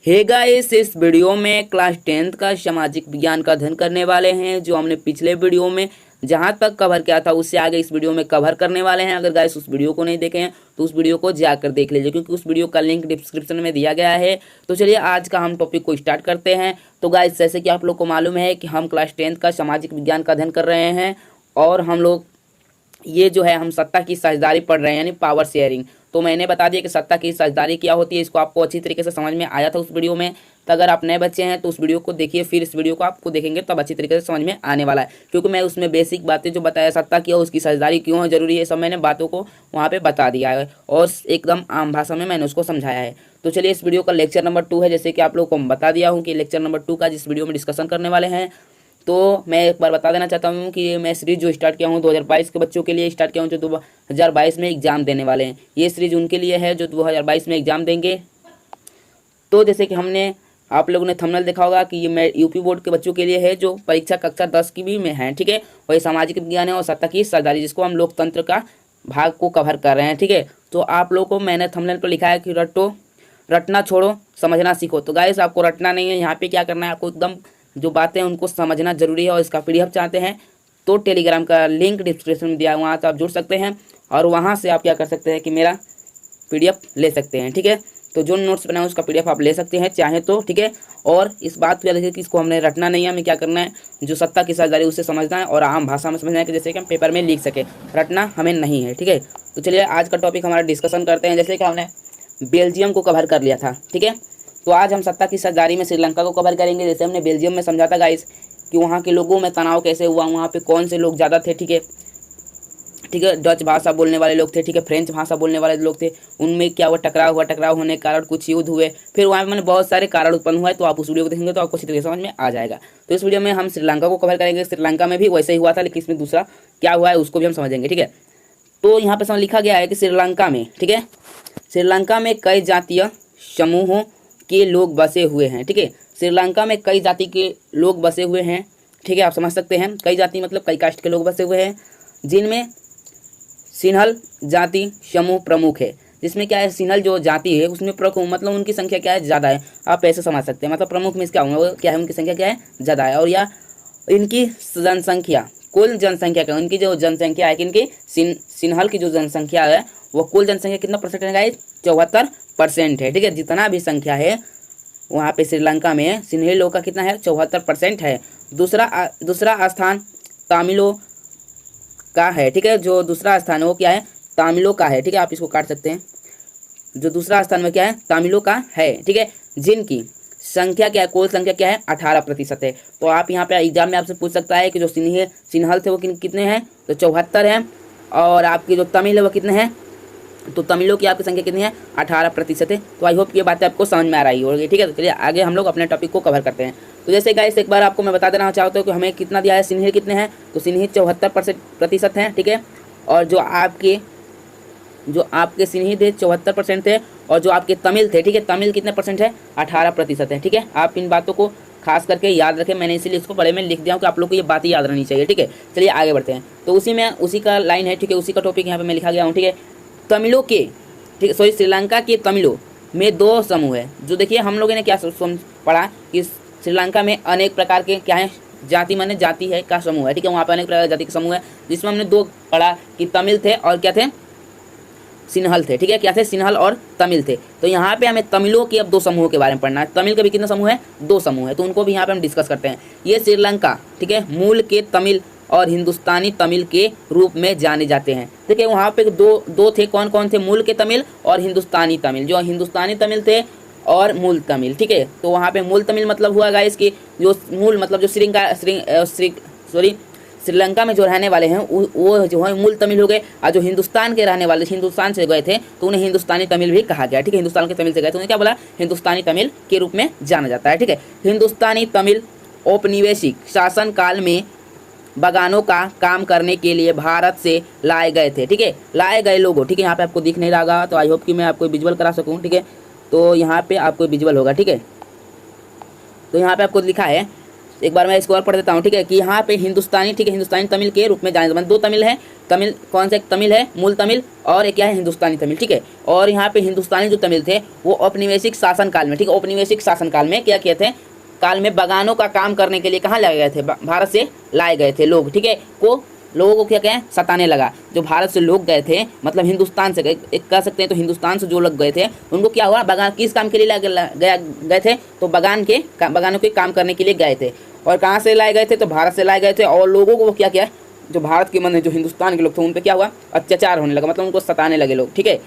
Hey guys, इस video में class 10th का सामाजिक विज्ञान का अध्ययन करने वाले हैं। जो हमने पिछले वीडियो में जहां तक कवर किया था उससे आगे इस वीडियो में कवर करने वाले हैं। अगर गाइस उस वीडियो को नहीं देखे हैं तो उस वीडियो को जाकर देख लीजिए, क्योंकि उस वीडियो का लिंक डिस्क्रिप्शन में दिया गया है। तो चलिए आज का हम टॉपिक को स्टार्ट करते हैं। तो गाइस, जैसे कि आप लोग को मालूम है कि हम क्लास 10th का सामाजिक विज्ञान का अध्ययन कर रहे हैं और हम लोग ये जो है हम सत्ता की साझेदारी पढ़ रहे हैं, यानी पावर शेयरिंग। तो मैंने बता दिया कि सत्ता की साझेदारी क्या होती है, इसको आपको अच्छी तरीके से समझ में आया था उस वीडियो में। तो अगर आप नए बच्चे हैं तो उस वीडियो को देखिए, फिर इस वीडियो को आपको देखेंगे तब अच्छी तरीके से समझ में आने वाला है, क्योंकि मैं उसमें बेसिक बातें जो बताया सत्ता की और उसकी साझेदारी क्यों है जरूरी है, सब मैंने बातों को वहाँ पे बता दिया है और एकदम आम भाषा में मैंने उसको समझाया है। तो चलिए, इस वीडियो का लेक्चर नंबर 2 है, जैसे कि आप लोग को बता दिया हूँ कि लेक्चर नंबर 2 का जिस वीडियो में डिस्कशन करने वाले हैं। तो मैं एक बार बता देना चाहता हूँ कि मैं सीरीज जो स्टार्ट किया हूँ 2022 के बच्चों के लिए स्टार्ट किया हूँ, जो 2022 में एग्जाम देने वाले हैं। ये सीरीज उनके लिए है जो 2022 में एग्जाम देंगे। तो जैसे कि हमने आप लोगों ने थंबनेल देखा होगा कि ये मैं यूपी बोर्ड के बच्चों के लिए है जो परीक्षा कक्षा 10 की भी में है, ठीक है। और ये सामाजिक विज्ञान है और सत्ता की साझेदारी, जिसको हम लोकतंत्र का भाग को कवर कर रहे हैं, ठीक है। तो आप लोगों को मैंने थंबनेल पर लिखा है कि रटना छोड़ो, समझना सीखो। तो गाइस, आपको रटना नहीं है, यहाँ पे क्या करना है, आपको एकदम जो बातें हैं उनको समझना जरूरी है। और इसका पीडीएफ चाहते हैं तो टेलीग्राम का लिंक डिस्क्रिप्शन में दिया है, वहाँ से आप जुड़ सकते हैं और वहाँ से आप क्या कर सकते हैं कि मेरा पीडीएफ ले सकते हैं, ठीक है। तो जो नोट्स बनाए उसका पीडीएफ आप ले सकते हैं चाहे तो, ठीक है। और इस बात को याद रखिए कि इसको हमने रटना नहीं है, हमें क्या करना है, जो सत्ता की साझेदारी उसे समझना है और आम भाषा में समझना है कि जैसे कि हम पेपर में लिख सके। रटना हमें नहीं है, ठीक है। तो चलिए आज का टॉपिक हमारा डिस्कशन करते हैं। जैसे कि हमने बेल्जियम को कवर कर लिया था, ठीक है। तो आज हम सत्ता की साझेदारी में श्रीलंका को कवर करेंगे। जैसे हमने बेल्जियम में समझा था गाइस कि वहाँ के लोगों में तनाव कैसे हुआ, वहाँ पे कौन से लोग ज़्यादा थे, ठीक है, ठीक है। डच भाषा बोलने वाले लोग थे, ठीक है, फ्रेंच भाषा बोलने वाले लोग थे, उनमें क्या हुआ, टकराव हुआ, टकराव होने के कारण कुछ युद्ध हुए, फिर वहाँ पे मैंने बहुत सारे कारण उत्पन्न हुआ है। तो आप उस वीडियो को देखेंगे तो आपको अच्छी तरीके से समझ में आ जाएगा। तो इस वीडियो में हम श्रीलंका को कवर करेंगे। श्रीलंका में भी वैसे ही हुआ था, लेकिन इसमें दूसरा क्या हुआ है उसको भी हम समझेंगे, ठीक है। तो यहाँ पर लिखा गया है कि श्रीलंका में, ठीक है, श्रीलंका में कई जातीय समूहों के लोग बसे हुए हैं, ठीक है। श्रीलंका में कई जाति के लोग बसे हुए हैं, ठीक है, आप समझ सकते हैं। कई जाति मतलब कई कास्ट के लोग बसे हुए हैं, जिनमें सिन्हल जाति समूह प्रमुख है। जिसमें क्या है, सिन्हल जो जाति है उसमें प्रमुख मतलब उनकी संख्या क्या है, ज़्यादा है। आप ऐसे समझ सकते हैं, मतलब प्रमुख में क्या होंगे, वो क्या है, उनकी संख्या क्या है, ज़्यादा है। और या इनकी जनसंख्या, कुल जनसंख्या का, उनकी जो जनसंख्या है कि इनकी सिन्हल की जो जनसंख्या है वो कुल जनसंख्या कितना परसेंट है गाइस, 74% है, ठीक है। जितना भी संख्या है वहाँ पे श्रीलंका में सिन्हली लोग का कितना है, 74% है। दूसरा स्थान तमिलों का है, ठीक है। जो दूसरा स्थान है वो क्या है, तमिलों का है, ठीक है। आप इसको काट सकते हैं। जो दूसरा स्थान में क्या है, तमिलों का है, ठीक है। जिनकी संख्या क्या है, कुल संख्या क्या है, 18% है। तो आप यहाँ पे एग्जाम में आपसे पूछ सकता है कि जो सिन्हल थे वो कितने हैं, तो 74 हैं। और आपकी जो तमिल है वो कितने हैं, तो तमिलों की आपकी संख्या कितनी है, 18% है। तो आई होप ये बातें आपको समझ में आ रही होगी, ठीक है। तो चलिए आगे हम लोग अपने टॉपिक को कवर करते हैं। तो जैसे गाइस एक बार आपको मैं बता देना चाहता हूँ कि हमें कितना दिया है, सिन्ही कितने हैं, तो सिन्ही 74% हैं, ठीक है। और जो आपके सिन्ही थे 74% थे, और जो आपके तमिल थे, ठीक है, तमिल कितने परसेंट है, 18% है, ठीक है। आप इन बातों को खास करके याद रखें, मैंने इसीलिए इसको बड़े में लिख दिया हूँ कि आप लोग को ये बातें याद रहनी चाहिए, ठीक है। चलिए आगे बढ़ते हैं। तो उसी का लाइन है, ठीक है, उसी का टॉपिक यहाँ पे मैं लिखा गया हूँ, ठीक है। तमिलों के, ठीक है, सॉरी, श्रीलंका के तमिलों में 2 समूह है। जो देखिए हम लोगों ने क्या पढ़ा कि श्रीलंका में अनेक प्रकार के क्या है, जाति माने जाति है का समूह है, ठीक है। वहाँ पर अनेक प्रकार के जाति का समूह है, जिसमें हमने 2 पढ़ा कि तमिल थे और क्या थे, सिन्हल थे, ठीक है। क्या थे, सिन्हल और तमिल थे। तो यहाँ पे हमें तमिलों के अब 2 समूहों के बारे में पढ़ना है। तमिल के भी कितने समूह है, 2 समूह है, तो उनको भी यहाँ पे हम डिस्कस करते हैं। ये श्रीलंका, ठीक है, मूल के तमिल और हिंदुस्तानी तमिल के रूप में जाने जाते हैं। देखिए वहाँ पे दो थे, कौन कौन थे, मूल के तमिल और हिंदुस्तानी तमिल। जो हिंदुस्तानी तमिल थे और मूल तमिल, ठीक है। तो वहाँ पे मूल तमिल मतलब हुआ गाइस कि जो मूल मतलब जो श्रीलंका में जो रहने वाले हैं वो जो है मूल तमिल हो गए। और जो हिंदुस्तान के रहने वाले हिंदुस्तान से गए थे तो उन्हें हिंदुस्तानी तमिल भी कहा गया, ठीक है। हिंदुस्तान के तमिल से गए तो उन्हें क्या बोला, हिंदुस्तानी तमिल के रूप में जाना जाता है, ठीक है। हिंदुस्तानी तमिल औपनिवेशिक शासन काल में बगानों का काम करने के लिए भारत से लाए गए थे, ठीक है। लाए गए लोगों, ठीक है, यहाँ पे आपको दिख नहीं रहा, तो आई होप कि मैं आपको विजुअल करा सकूँ, ठीक है। तो यहाँ पे आपको विजुअल होगा, ठीक है। तो यहाँ पे आपको लिखा है एक बार मैं इसको और पढ़ देता हूँ, ठीक है, कि यहाँ पे हिंदुस्तानी, ठीक है, हिंदुस्तानी तमिल के रूप में जाने जाते, दो तमिल है, तमिल कौन सा, एक तमिल है मूल तमिल और एक क्या है हिंदुस्तानी तमिल, ठीक है। और यहाँ पे हिंदुस्तानी जो तमिल थे वो औपनिवेशिक शासन काल में, ठीक है, औपनिवेशिक शासन काल में क्या किए थे, काल में बगानों का काम करने के लिए कहाँ लाए गए थे, भारत से लाए गए थे लोग, ठीक है, को लोगों को क्या कहें सताने लगा। जो भारत से लोग गए थे, मतलब हिंदुस्तान से गए, एक कह सकते हैं, तो हिंदुस्तान से जो लोग गए थे उनको क्या हुआ, बगान किस काम के लिए गए थे, तो बगानों के काम करने के लिए गए थे। और कहाँ से लाए गए थे, तो भारत से लाए गए थे। और लोगों को क्या किया, जो भारत के मन जो हिंदुस्तान के लोग थे उन पर क्या हुआ, अत्याचार होने लगा, मतलब उनको सताने लगे लोग, ठीक है।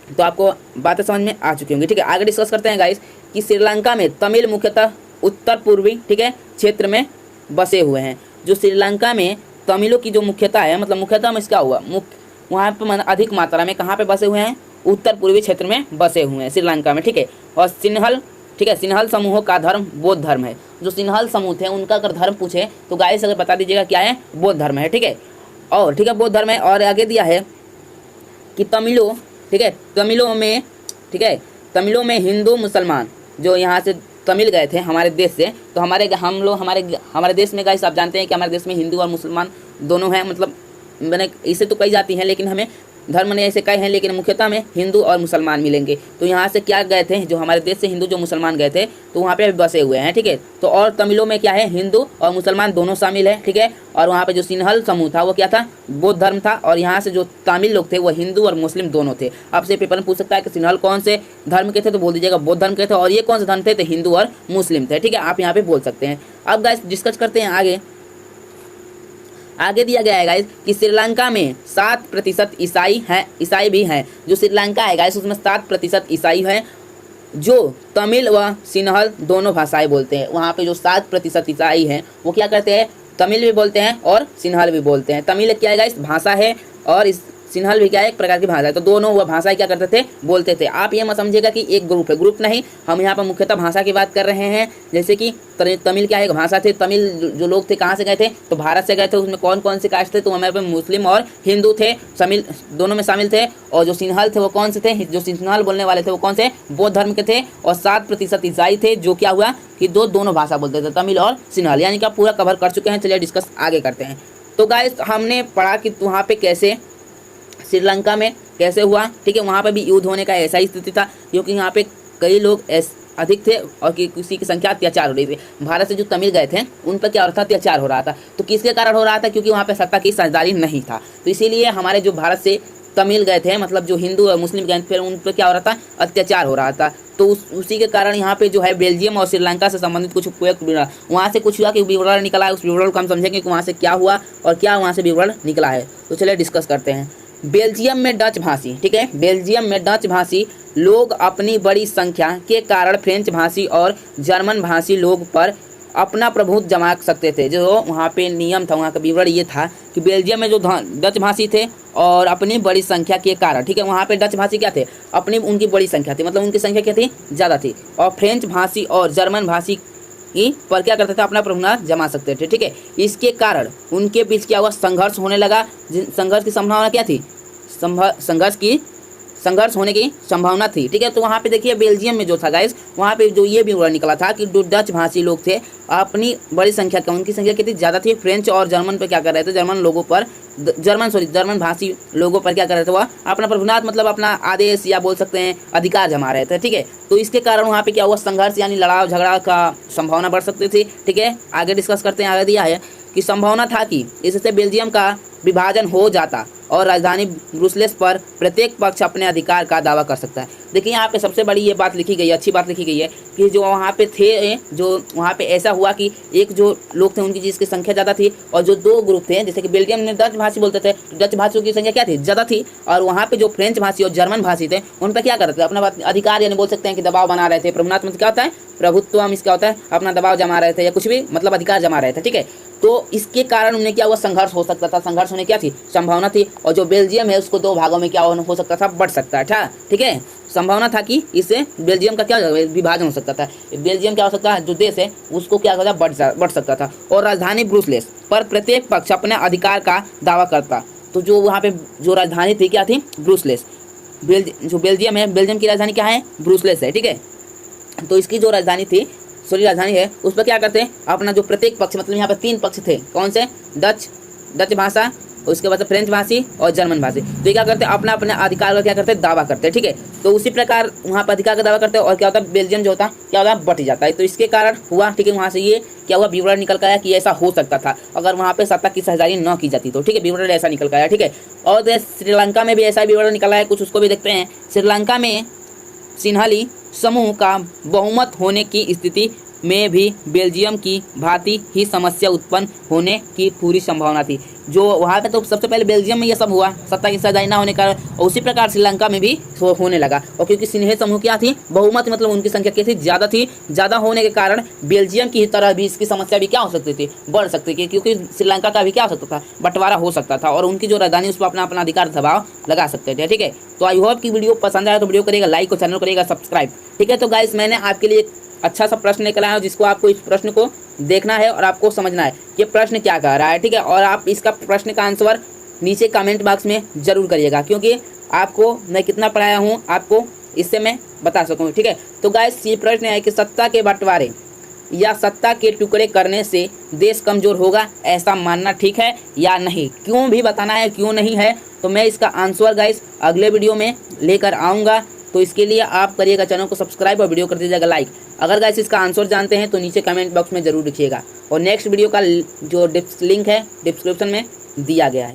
तो आपको बातें समझ में आ चुकी होंगी, ठीक है। आगे डिस्कस करते हैं गाइस कि श्रीलंका में तमिल मुख्यतः उत्तर पूर्वी, ठीक है, क्षेत्र में बसे हुए हैं। जो श्रीलंका में तमिलों की जो मुख्यता है, मतलब मुख्यतः में इसका हुआ वहाँ पर अधिक मात्रा में कहाँ पे बसे हुए हैं, उत्तर पूर्वी क्षेत्र में बसे हुए हैं श्रीलंका में, ठीक है। और सिन्हल, ठीक है, सिन्हल समूहों का धर्म बौद्ध धर्म है। जो सिन्हल समूह थे उनका अगर धर्म पूछे तो गाइस अगर बता दीजिएगा क्या है, बौद्ध धर्म है, ठीक है। और ठीक है, बौद्ध धर्म है। और आगे दिया है कि तमिलों, ठीक है, तमिलों में, ठीक है, तमिलों में हिंदू मुसलमान जो यहाँ से तमिल गए थे हमारे देश से, तो हमारे देश में गाइस आप जानते हैं कि हमारे देश में हिंदू और मुसलमान दोनों हैं, मतलब मैंने इसे तो कई जाती हैं लेकिन हमें धर्म ने ऐसे कई हैं, लेकिन मुख्यतः में हिंदू और मुसलमान मिलेंगे। तो यहाँ से क्या गए थे, जो हमारे देश से हिंदू जो मुसलमान गए थे तो वहाँ पे बसे हुए हैं, ठीक है। तो और तमिलों में क्या है, हिंदू और मुसलमान दोनों शामिल है, ठीक है। और वहाँ पे जो सिन्हल समूह था वो क्या था, बौद्ध धर्म था। और यहाँ से जो तमिल लोग थे वो हिंदू और मुस्लिम दोनों थे। आपसे पेपर में पूछ सकता है कि सिन्हल कौन से धर्म के थे, तो बोल दीजिएगा बौद्ध धर्म के थे। और ये कौन से धर्म थे, तो हिंदू और मुस्लिम थे, ठीक है, आप यहाँ पे बोल सकते हैं। अब गाइस डिस्कस करते हैं आगे दिया गया है गाइस कि श्रीलंका में 7% ईसाई भी हैं। जो श्रीलंका है गाइस उसमें 7% ईसाई है, जो तमिल व सिन्हल दोनों भाषाएं बोलते हैं। वहाँ पे जो 7% ईसाई हैं वो क्या करते हैं, तमिल भी बोलते हैं और सिन्हल भी बोलते हैं। तमिल क्या है गाइस, भाषा है, और इस सिन्हल भी क्या है, एक प्रकार की भाषा है। तो दोनों वह भाषाएं क्या करते थे, बोलते थे। आप ये मत समझिएगा कि एक ग्रुप है, ग्रुप नहीं, हम यहाँ पर मुख्यतः भाषा की बात कर रहे हैं। जैसे कि तमिल क्या है, एक भाषा थे। तमिल जो लोग थे कहाँ से गए थे, तो भारत से गए थे। उसमें कौन कौन से कास्ट थे, तो हमारे पे मुस्लिम और हिंदू थे, तमिल दोनों में शामिल थे। और जो सिन्हल थे वो कौन से थे, जो सिन्हल बोलने वाले थे वो कौन से, बौद्ध धर्म के थे। और 7% ईसाई थे, जो क्या हुआ कि दोनों भाषा बोलते थे, तमिल और सिन्हल। यानी कि आप पूरा कवर कर चुके हैं। चलिए डिस्कस आगे करते हैं। तो गाइस हमने पढ़ा कि वहाँ पे कैसे श्रीलंका में कैसे हुआ, ठीक है, वहाँ पे भी युद्ध होने का ऐसा ही स्थिति था, क्योंकि यहाँ पे कई लोग अधिक थे और किसी की संख्या अत्याचार हो रही थी। भारत से जो तमिल गए थे उन पर क्या हो रहा था, अत्याचार हो रहा था। तो किसके कारण हो रहा था, क्योंकि वहाँ पे सत्ता की साझेदारी नहीं था। तो इसीलिए हमारे जो भारत से तमिल गए थे, मतलब जो हिंदू और मुस्लिम गए थे, फिर उन पर क्या हो रहा था, अत्याचार हो रहा था। तो उसी के कारण यहाँ पे जो है बेल्जियम और श्रीलंका से संबंधित कुछ उपयुक्त वहाँ से कुछ हुआ कि विवरण निकला है। उस विवरण को हम समझेंगे कि वहाँ से क्या हुआ और क्या वहाँ से विवरण निकला है। तो चलिए डिस्कस करते हैं। बेल्जियम में डच भाषी, ठीक है, बेल्जियम में डच भाषी लोग अपनी बड़ी संख्या के कारण फ्रेंच भाषी और जर्मन भाषी लोग पर अपना प्रभुत्व जमा सकते थे। जो वहाँ पे नियम था, वहाँ का विवरण ये था कि बेल्जियम में जो डच भाषी थे और अपनी बड़ी संख्या के कारण, ठीक है, वहाँ पे डच भाषी क्या थे, उनकी बड़ी संख्या थी, मतलब उनकी संख्या क्या थी, ज़्यादा थी। और फ्रेंच भाषी और जर्मन भाषी पर क्या करते थे, अपना प्रभुत्व जमा सकते थे, ठीक है। इसके कारण उनके बीच क्या हुआ, संघर्ष होने लगा। संघर्ष की संभावना क्या थी, संघर्ष होने की संभावना थी, ठीक है। तो वहाँ पे देखिए बेल्जियम में जो था गाइस, वहाँ पे जो ये भी निकला था कि जो डच भाषी लोग थे अपनी बड़ी संख्या का, उनकी संख्या कितनी ज़्यादा थी, फ्रेंच और जर्मन पर क्या कर रहे थे, जर्मन भाषी लोगों पर क्या कर रहे थे, वह अपना प्रभुत्व, मतलब अपना आदेश या बोल सकते हैं अधिकार जमा रहे थे, ठीक है। तो इसके कारण वहाँ पे क्या हुआ, संघर्ष यानी लड़ाई झगड़ा का संभावना बढ़ सकती थी, ठीक है। आगे डिस्कस करते हैं। आगे दिया है कि संभावना था कि इससे बेल्जियम का विभाजन हो जाता और राजधानी ब्रुसेल्स पर प्रत्येक पक्ष अपने अधिकार का दावा कर सकता है। देखिए यहाँ पे सबसे बड़ी ये बात लिखी गई है, अच्छी बात लिखी गई है कि जो वहाँ पे थे, जो वहाँ पे ऐसा हुआ कि एक जो लोग थे उनकी जिसकी संख्या ज़्यादा थी, और जो दो ग्रुप थे, जैसे कि बेल्जियम में डच भाषी बोलते थे, डच भाषियों की संख्या क्या थी, ज़्यादा थी। और वहाँ पे जो फ्रेंच भाषी और जर्मन भाषी थे उन पर क्या करते थे, अपना अधिकार यानी बोल सकते हैं कि दबाव बना रहे थे। प्रभुत्व क्या होता है, प्रभुत्व हम इसका होता है अपना दबाव जमा रहे थे, या कुछ भी मतलब अधिकार जमा रहे थे, ठीक है। तो इसके कारण उन्हें क्या हुआ, संघर्ष हो सकता था। संघर्ष होने क्या थी, संभावना थी। और जो बेल्जियम है उसको दो भागों में क्या हो सकता था, बढ़ सकता था, ठीक है। संभावना था कि इससे बेल्जियम का क्या विभाजन हो सकता था। बेल्जियम क्या हो सकता है, जो देश है उसको क्या होता बढ़ सकता था। और राजधानी ब्रुसेल्स पर प्रत्येक पक्ष अपने अधिकार का दावा करता। तो जो वहाँ पे जो राजधानी थी क्या थी, ब्रुसेल्स। जो बेल्जियम है, बेल्जियम की राजधानी क्या है, ब्रुसेल्स है, ठीक है। तो इसकी जो राजधानी थी सॉरी राजधानी है, उस पर क्या करते हैं, अपना जो प्रत्येक पक्ष, मतलब यहाँ पर 3 पक्ष थे, कौन से, डच भाषा, उसके बाद फ्रेंच भाषी और जर्मन भाषी। तो ये क्या करते हैं, अपना अपने अधिकार का क्या करते हैं, दावा करते हैं। ठीक है, तो उसी प्रकार वहाँ पर अधिकार का दावा करते हैं और क्या होता है, बेल्जियम जो होता है क्या होता है, बट जाता है। तो इसके कारण हुआ, ठीक है, वहाँ से ये क्या हुआ, विवरण निकल कर आया कि ऐसा हो सकता था अगर वहाँ पे सत्ता की साझेदारी न की जाती तो। ठीक है, विवरण ऐसा निकल कर आया। ठीक है, और श्रीलंका में भी ऐसा विवरण निकला है कुछ, उसको भी देखते हैं। श्रीलंका में सिन्हली समूह का बहुमत होने की स्थिति में भी बेल्जियम की भांति ही समस्या उत्पन्न होने की पूरी संभावना थी। जो वहाँ पे तो सबसे पहले बेल्जियम में ये सब हुआ, सत्ता की साझेदारी ना होने का, और उसी प्रकार श्रीलंका में भी होने लगा। और क्योंकि सिन्हे समूह क्या थी, बहुमत, मतलब उनकी संख्या क्या थी, ज़्यादा होने के कारण बेल्जियम की तरह भी इसकी समस्या भी क्या हो सकती थी, बढ़ सकती थी, क्योंकि श्रीलंका का भी क्या हो सकता था, बंटवारा हो सकता था और उनकी जो राजधानी उस पर अपना अपना अधिकार दबाव लगा सकते थे। ठीक है, तो आई होप की वीडियो पसंद आया तो वीडियो करेगा लाइक और चैनल करेगा सब्सक्राइब। ठीक है, तो गाइस मैंने आपके लिए अच्छा सा प्रश्न लेकर आया हूं, जिसको आपको इस प्रश्न को देखना है और आपको समझना है कि प्रश्न क्या कह रहा है। ठीक है, और आप इसका प्रश्न का आंसर नीचे कमेंट बॉक्स में जरूर करिएगा, क्योंकि आपको मैं कितना पढ़ाया हूं आपको इससे मैं बता सकूं। ठीक है, तो गाइस ये प्रश्न है कि सत्ता के बंटवारे या सत्ता के टुकड़े करने से देश कमजोर होगा, ऐसा मानना ठीक है या नहीं। क्यों भी बताना है, क्यों नहीं है, तो मैं इसका आंसर गाइस अगले वीडियो में लेकर आऊँगा। तो इसके लिए आप करिएगा चैनल को सब्सक्राइब और वीडियो कर दीजिएगा लाइक। अगर गाइस इसका आंसर जानते हैं तो नीचे कमेंट बॉक्स में जरूर लिखिएगा, और नेक्स्ट वीडियो का जो लिंक है डिस्क्रिप्शन में दिया गया है।